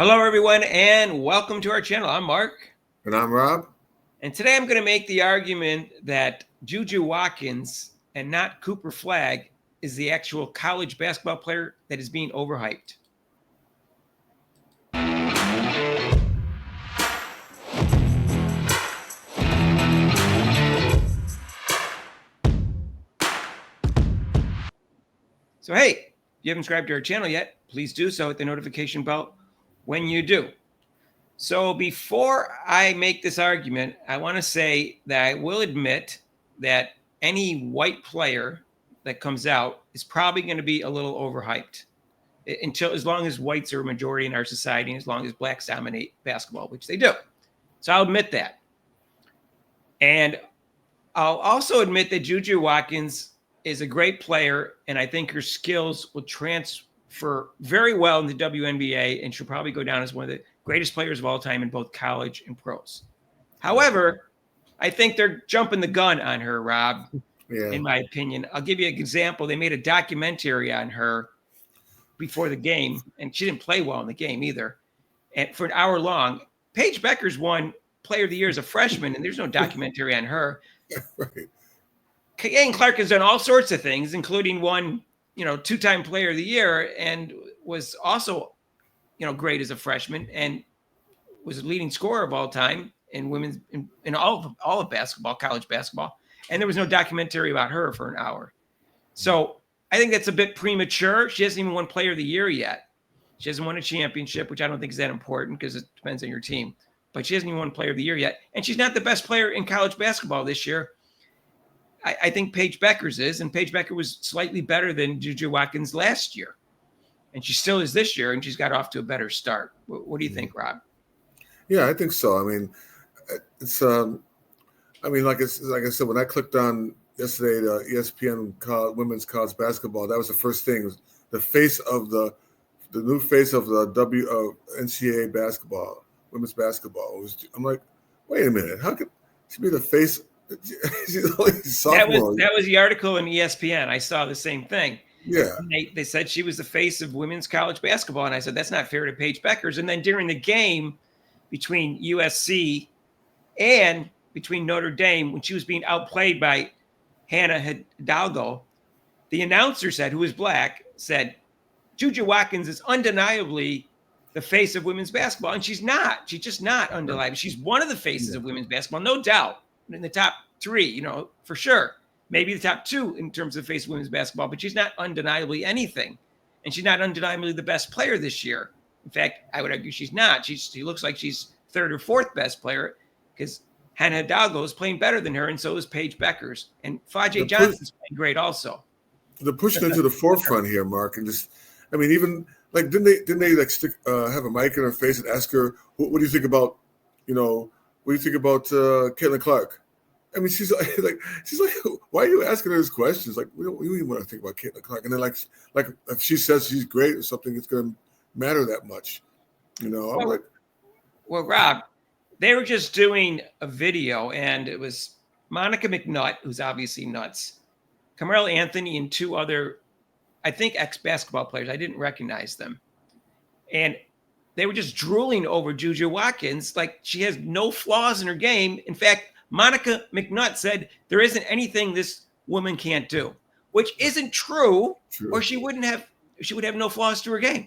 Hello, everyone, and welcome to our channel. I'm Mark. And I'm Rob. And today I'm going to make the argument that Juju Watkins and not Cooper Flagg is the actual college basketball player that is being overhyped. So, hey, if you haven't subscribed to our channel yet, please do so. Hit the notification bell when you do. So before I make this argument, I want to say that I will admit that any white player that comes out is probably going to be a little overhyped as long as whites are a majority in our society and as long as blacks dominate basketball, which they do. So I'll admit that. And I'll also admit that Juju Watkins is a great player, and I think her skills will transfer very well in the WNBA, and she'll probably go down as one of the greatest players of all time in both college and pros. However, I think they're jumping the gun on her, Rob, in my opinion. I'll give you an example. They made a documentary on her before the game, and she didn't play well in the game either, and for an hour long. Paige Bueckers won Player of the Year as a freshman, and there's no documentary on her. Right. Kane Clark has done all sorts of things, including one, two-time Player of the Year, and was also, great as a freshman, and was a leading scorer of all time in women's in all of basketball, college basketball. And there was no documentary about her for an hour. So I think that's a bit premature. She hasn't even won Player of the Year yet. She hasn't won a championship, which I don't think is that important because it depends on your team. But she hasn't even won Player of the Year yet. And she's not the best player in college basketball this year. I think Paige Bueckers is, and Paige Bueckers was slightly better than Juju Watkins last year. And she still is this year, and she's got off to a better start. What do you think, Rob? Yeah, I think so. I mean, it's like I said, when I clicked on yesterday the ESPN women's college basketball, that was the first thing. The face of the new face of the NCAA basketball, women's basketball. I'm like, wait a minute, how could she be the face? She's only sophomore. That was the article in ESPN. I saw the same thing. Yeah. They said she was the face of women's college basketball. And I said, that's not fair to Paige Bueckers. And then during the game between USC and between Notre Dame, when she was being outplayed by Hannah Hidalgo, the announcer said, who was black, said, Juju Watkins is undeniably the face of women's basketball. And she's not. She's just not undeniable. She's one of the faces of women's basketball, no doubt. In the top three, for sure. Maybe the top two in terms of face of women's basketball, but she's not undeniably anything. And she's not undeniably the best player this year. In fact, I would argue she's not. She looks like she's third or fourth best player because Hannah Hidalgo is playing better than her, and so is Paige Bueckers. And Flagg Johnson's playing great also. They're pushing into the forefront here, Mark, and even like didn't they like stick have a mic in her face and ask her what do you think about Caitlin Clark? I mean, she's like, why are you asking her these questions? Like, we don't even want to think about Caitlin Clark. And then, like if she says she's great or something, it's going to matter that much, Well, Rob, they were just doing a video, and it was Monica McNutt, who's obviously nuts, Carmelo Anthony, and two other, I think, ex-basketball players. I didn't recognize them, and they were just drooling over Juju Watkins like she has no flaws in her game. In fact, Monica McNutt said there isn't anything this woman can't do, which isn't true. Or she would have no flaws to her game.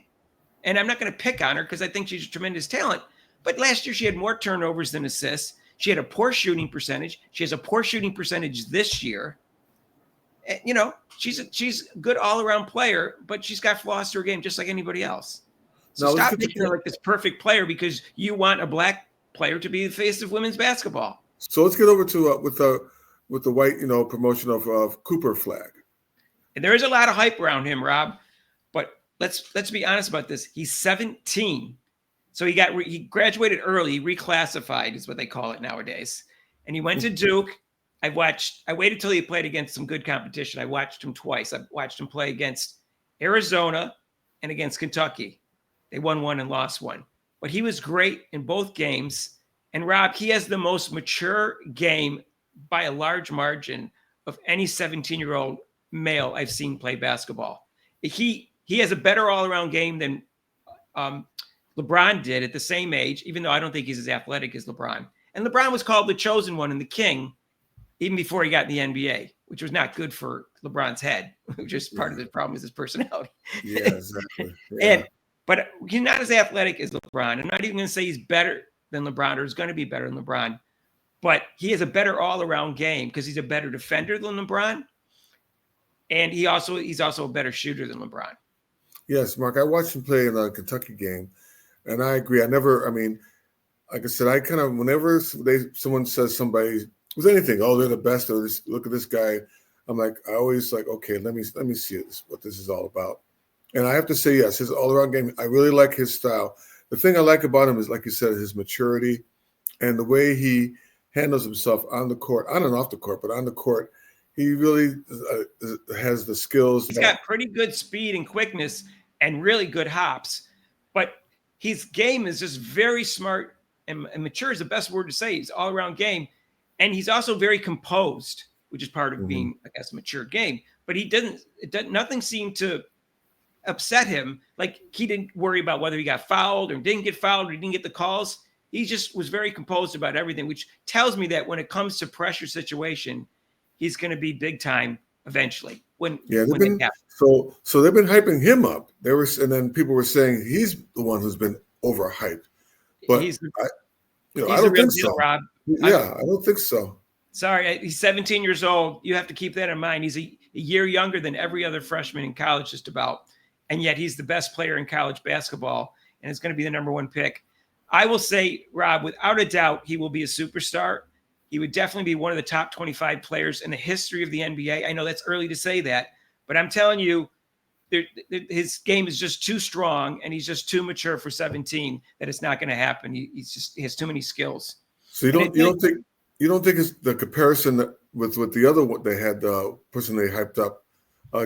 And I'm not going to pick on her because I think she's a tremendous talent. But last year she had more turnovers than assists. She had a poor shooting percentage. She has a poor shooting percentage this year. And, she's a good all-around player, but she's got flaws to her game just like anybody else. So stop making her like this perfect player because you want a black player to be the face of women's basketball. So let's get over to with the white, promotion of Cooper Flagg. And there is a lot of hype around him, Rob. But let's be honest about this. He's 17, so he graduated early, he reclassified is what they call it nowadays, and he went to Duke. I waited till he played against some good competition. I watched him twice. I watched him play against Arizona and against Kentucky. They won one and lost one, but he was great in both games. And Rob, he has the most mature game by a large margin of any 17-year-old male I've seen play basketball. He has a better all-around game than LeBron did at the same age, even though I don't think he's as athletic as LeBron. And LeBron was called the chosen one and the king even before he got in the NBA, which was not good for LeBron's head, which is part of the problem is his personality. Yeah, exactly. Yeah. But he's not as athletic as LeBron. I'm not even going to say he's better than LeBron or is going to be better than LeBron, but he has a better all-around game because he's a better defender than LeBron. And he's also a better shooter than LeBron. Yes, Mark, I watched him play in a Kentucky game, and I agree. Like I said, I kind of, whenever someone says somebody with anything, oh, they're the best, or look at this guy, I'm like, I always like, okay, let me see what this is all about. And I have to say, yes, his all-around game, I really like his style. The thing I like about him is, like you said, his maturity and the way he handles himself on the court, on and off the court, but on the court, he really has the skills. He's got pretty good speed and quickness and really good hops, but his game is just very smart and mature is the best word to say. He's all-around game. And he's also very composed, which is part of being, I guess, a mature game. But nothing seemed to upset him. Like he didn't worry about whether he got fouled or didn't get fouled or he didn't get the calls. He just was very composed about everything, which tells me that when it comes to pressure situation, he's going to be big time eventually. So they've been hyping him up. And then people were saying he's the one who's been overhyped. But I don't think so. Rob. Yeah, I don't think so. Sorry, he's 17 years old. You have to keep that in mind. He's a year younger than every other freshman in college, just about. And yet he's the best player in college basketball, and it's going to be the number one pick. I will say, Rob, without a doubt, he will be a superstar. He would definitely be one of the top 25 players in the history of the NBA. I know that's early to say that, but I'm telling you, his game is just too strong, and he's just too mature for 17 that it's not going to happen. He has too many skills. So you don't think it's the comparison with the other what they had, the person they hyped up,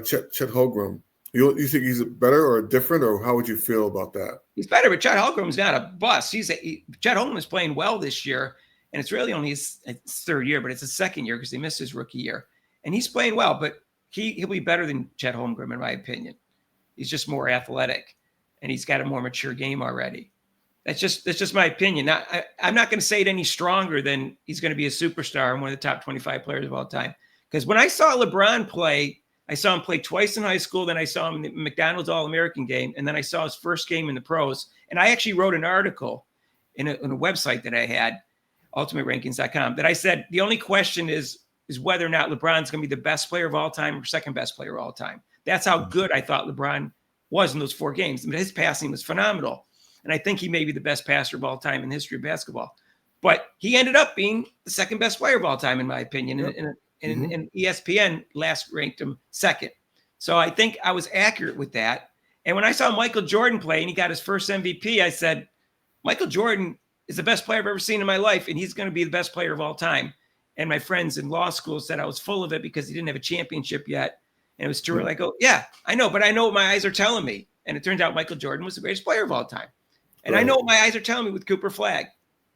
Chet Holmgren. You think he's better or different, or how would you feel about that? He's better, but Chet Holmgren's not a bust. Chet Holmgren is playing well this year, and it's really only his third year, but it's his second year because he missed his rookie year, and he's playing well. But he'll be better than Chet Holmgren, in my opinion. He's just more athletic, and he's got a more mature game already. That's just my opinion. I'm not going to say it any stronger than he's going to be a superstar and one of the top 25 players of all time. Because when I saw LeBron play, I saw him play twice in high school. Then I saw him in the McDonald's All-American game. And then I saw his first game in the pros. And I actually wrote an article in a website that I had, ultimaterankings.com, that I said the only question is whether or not LeBron's going to be the best player of all time or second best player of all time. That's how good I thought LeBron was in those four games. I mean, his passing was phenomenal. And I think he may be the best passer of all time in the history of basketball. But he ended up being the second best player of all time, in my opinion. Yep. And ESPN last ranked him second. So I think I was accurate with that. And when I saw Michael Jordan play and he got his first MVP, I said, Michael Jordan is the best player I've ever seen in my life, and he's going to be the best player of all time. And my friends in law school said I was full of it because he didn't have a championship yet. And it was too early. I go, yeah, I know, but I know what my eyes are telling me. And it turns out Michael Jordan was the greatest player of all time. And I know what my eyes are telling me with Cooper Flagg,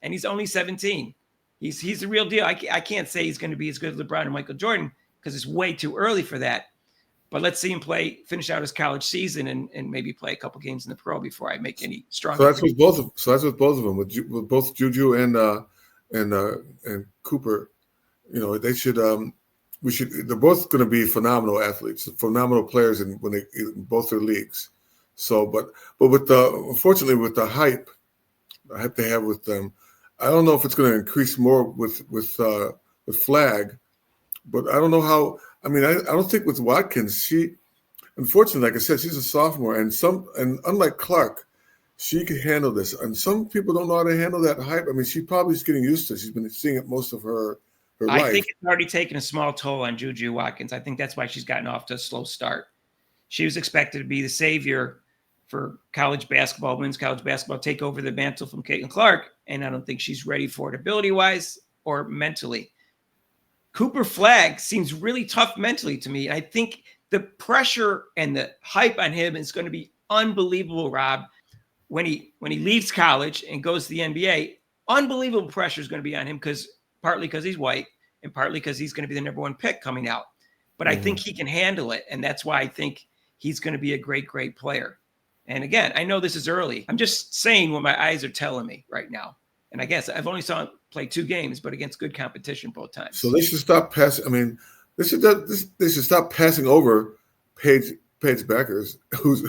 and he's only 17. He's the real deal. I can't say he's going to be as good as LeBron and Michael Jordan because it's way too early for that. But let's see him finish out his college season, and maybe play a couple games in the pro before I make any strong. So that's with both of them, with both Juju and Cooper. They should. They're both going to be phenomenal athletes, phenomenal players in both their leagues. So, but unfortunately with the hype they have with them, I don't know if it's going to increase more with Flagg, but I don't know how. I mean, I don't think with Watkins, she, unfortunately, like I said, she's a sophomore, and unlike Clark, she can handle this. And some people don't know how to handle that hype. I mean, she probably is getting used to it. She's been seeing it most of her life. I think it's already taken a small toll on Juju Watkins. I think that's why she's gotten off to a slow start. She was expected to be the savior for college basketball, women's college basketball, take over the mantle from Caitlin Clark, and I don't think she's ready for it ability-wise or mentally. Cooper Flagg seems really tough mentally to me. I think the pressure and the hype on him is going to be unbelievable, Rob. When he leaves college and goes to the NBA, unbelievable pressure is going to be on him partly because he's white and partly because he's going to be the number one pick coming out. But I think he can handle it, and that's why I think he's going to be a great, great player. And again, I know this is early. I'm just saying what my eyes are telling me right now. And I guess I've only saw him play 2 games, but against good competition both times. So they should stop passing. I mean, they should stop passing over Paige Beckers, who's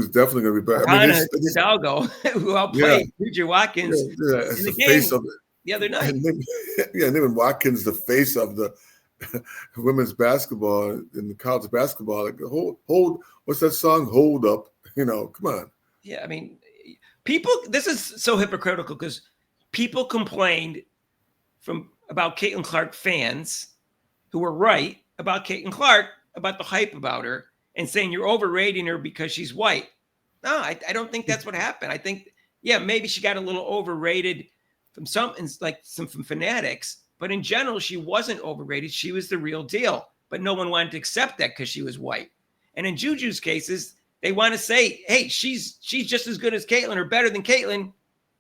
definitely going to be better. I mean, Hidalgo, who outplayed Juju Watkins as in the game face of it the other night. And then Watkins, the face of the women's basketball in the college basketball. Like, hold, what's that song? Hold up, come on. Yeah, I mean, people. This is so hypocritical because people complained about Caitlin Clark fans who were right about Caitlin Clark, about the hype about her, and saying you're overrating her because she's white. No, I don't think that's what happened. I think, maybe she got a little overrated from some fanatics, but in general, she wasn't overrated. She was the real deal, but no one wanted to accept that because she was white. And in Juju's cases, they want to say, hey, she's just as good as Caitlin or better than Caitlin.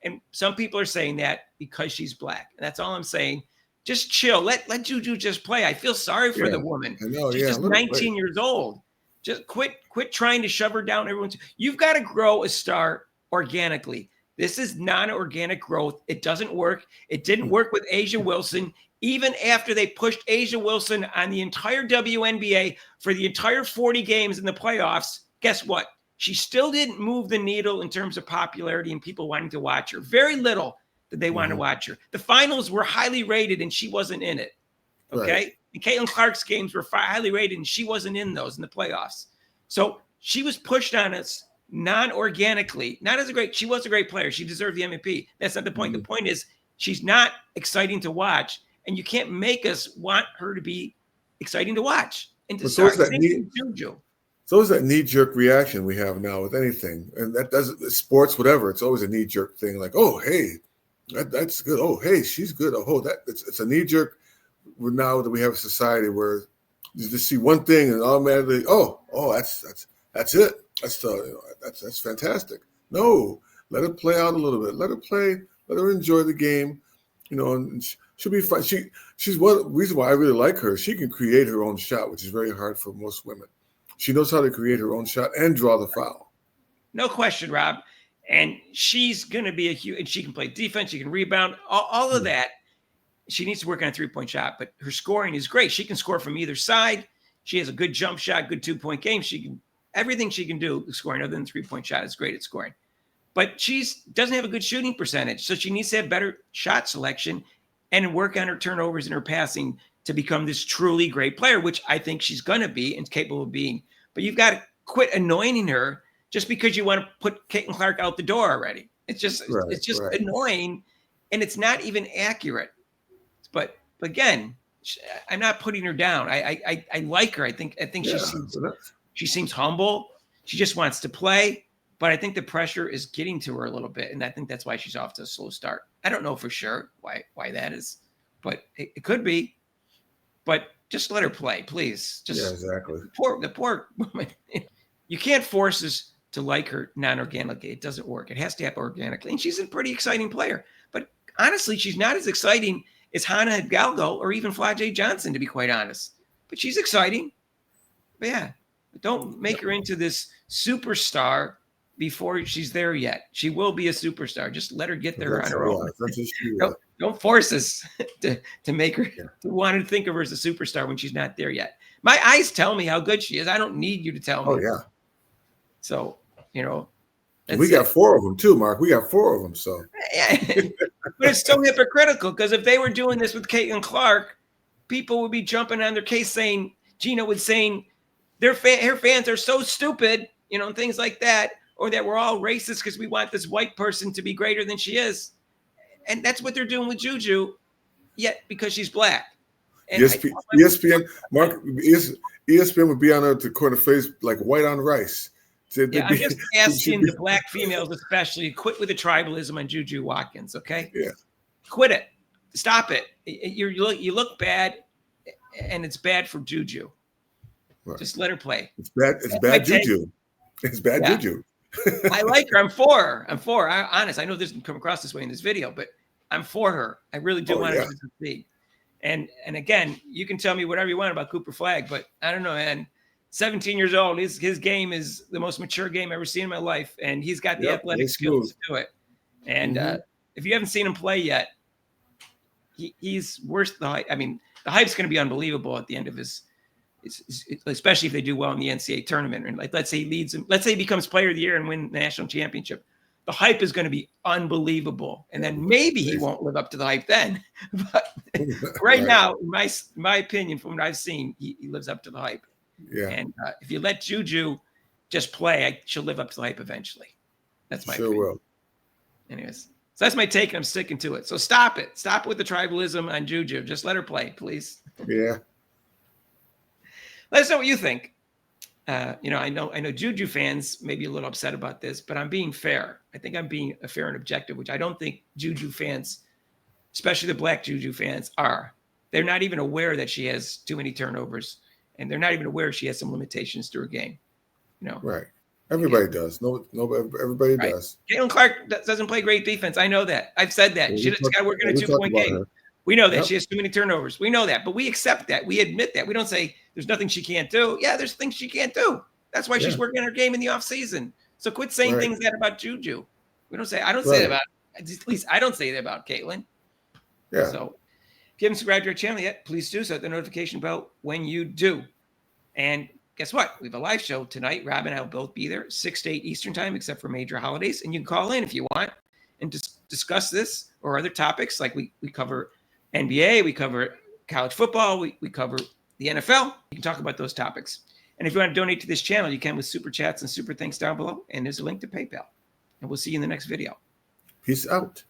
And some people are saying that because she's black. And that's all I'm saying. Just chill. Let Juju just play. I feel sorry for the woman. I know, she's just 19 years old. Just quit trying to shove her down everyone's. You've got to grow a star organically. This is non-organic growth. It doesn't work. It didn't work with A'ja Wilson. Even after they pushed A'ja Wilson on the entire WNBA for the entire 40 games in the playoffs, guess what? She still didn't move the needle in terms of popularity and people wanting to watch her. Very little did they want to watch her. The finals were highly rated and she wasn't in it. Okay? Right. And Caitlin Clark's games were highly rated and she wasn't in those in the playoffs. So she was pushed on us non-organically. She was a great player. She deserved the MVP. That's not the point. The point is she's not exciting to watch and you can't make us want her to be exciting to watch. And to start Juju. It's always that knee-jerk reaction we have now with anything. And that doesn't, sports, whatever, it's always a knee-jerk thing. Like, oh, hey, that's good. Oh, hey, she's good. Oh, it's a knee-jerk now that we have a society where you just see one thing and automatically, that's it. That's fantastic. No, let her play out a little bit. Let her play. Let her enjoy the game. And she'll be fine. She's one reason why I really like her. She can create her own shot, which is very hard for most women. She knows how to create her own shot and draw the foul. No question, Rob. And she's going to be and she can play defense. She can rebound, all of that. She needs to work on a 3-point shot, but her scoring is great. She can score from either side. She has a good jump shot, good 2-point game. Everything she can do scoring other than 3-point shot is great at scoring. But she doesn't have a good shooting percentage. So she needs to have better shot selection and work on her turnovers and her passing to become this truly great player, which I think she's going to be and capable of being. But you've got to quit anointing her just because you want to put Caitlin Clark out the door already. It's just annoying, and it's not even accurate. But again, I'm not putting her down. I like her. I think she seems humble. She just wants to play. But I think the pressure is getting to her a little bit, and I think that's why she's off to a slow start. I don't know for sure why that is, but it could be. But just let her play, please. Exactly. The poor woman. You can't force us to like her non-organically. It doesn't work. It has to happen organically. And she's a pretty exciting player. But honestly, she's not as exciting as Hannah Hidalgo or even Flagg Johnson, to be quite honest. But she's exciting. But don't make her into this superstar before she's there yet. She will be a superstar. Just let her get there on her own. Don't force us to make her to want to think of her as a superstar when she's not there yet. My eyes tell me how good she is. I don't need you to tell me. Oh, yeah. So, we got 4 of them too, Mark. We got 4 of them. So, but it's so hypocritical because if they were doing this with Caitlin Clark, people would be jumping on their case saying, Gina was saying her fans are so stupid, and things like that, or that we're all racist because we want this white person to be greater than she is. And that's what they're doing with Juju, yet because she's black. And ESPN, Mark, ESPN would be on her to corner face like white on rice. I'm just asking the black females especially, quit with the tribalism on Juju Watkins, okay? Yeah. Quit it. Stop it. You look bad, and it's bad for Juju. Right. Just let her play. It's bad Juju. It's bad Juju. I like her. I'm for her. I know this didn't come across this way in this video, but I'm for her. I really do want her to succeed. And again, you can tell me whatever you want about Cooper Flagg, but I don't know, man. 17 years old. His game is the most mature game I've ever seen in my life, and he's got the athletic skills to do it. And if you haven't seen him play yet, he's worth the hype. I mean, the hype's going to be unbelievable at the end of his, especially if they do well in the NCAA tournament. And like, let's say he leads him, let's say he becomes player of the year and win the national championship. The hype is going to be unbelievable. And then maybe he won't live up to the hype then. But right now, in my opinion, from what I've seen, he lives up to the hype. Yeah. And if you let Juju just play, she'll live up to the hype eventually. That's my opinion. Will. Anyways, so that's my take, and I'm sticking to it. So stop it. Stop with the tribalism on Juju. Just let her play, please. Yeah. Let us know what you think. I know Juju fans may be a little upset about this, but I'm being fair. I think I'm being fair and objective, which I don't think Juju fans, especially the black Juju fans, are. They're not even aware that she has too many turnovers, and they're not even aware she has some limitations to her game. Right. Everybody does. No, everybody does. Caitlin Clark doesn't play great defense. I know that. I've said that. She's got to work in a 2-point game. Her. We know that she has too many turnovers. We know that, but we accept that. We admit that. We don't say there's nothing she can't do. Yeah, there's things she can't do. That's why she's working on her game in the offseason. So quit saying things that about Juju. We don't say. I don't say that about. At least I don't say that about Caitlin. Yeah. So if you haven't subscribed to our channel yet, please do so. Hit the notification bell when you do. And guess what? We have a live show tonight. Rob and I will both be there, 6 to 8 Eastern time, except for major holidays. And you can call in if you want and discuss this or other topics. Like we cover NBA, we cover college football, we cover the NFL. You can talk about those topics. And if you want to donate to this channel, you can with super chats and super thanks down below. And there's a link to PayPal. And we'll see you in the next video. Peace out.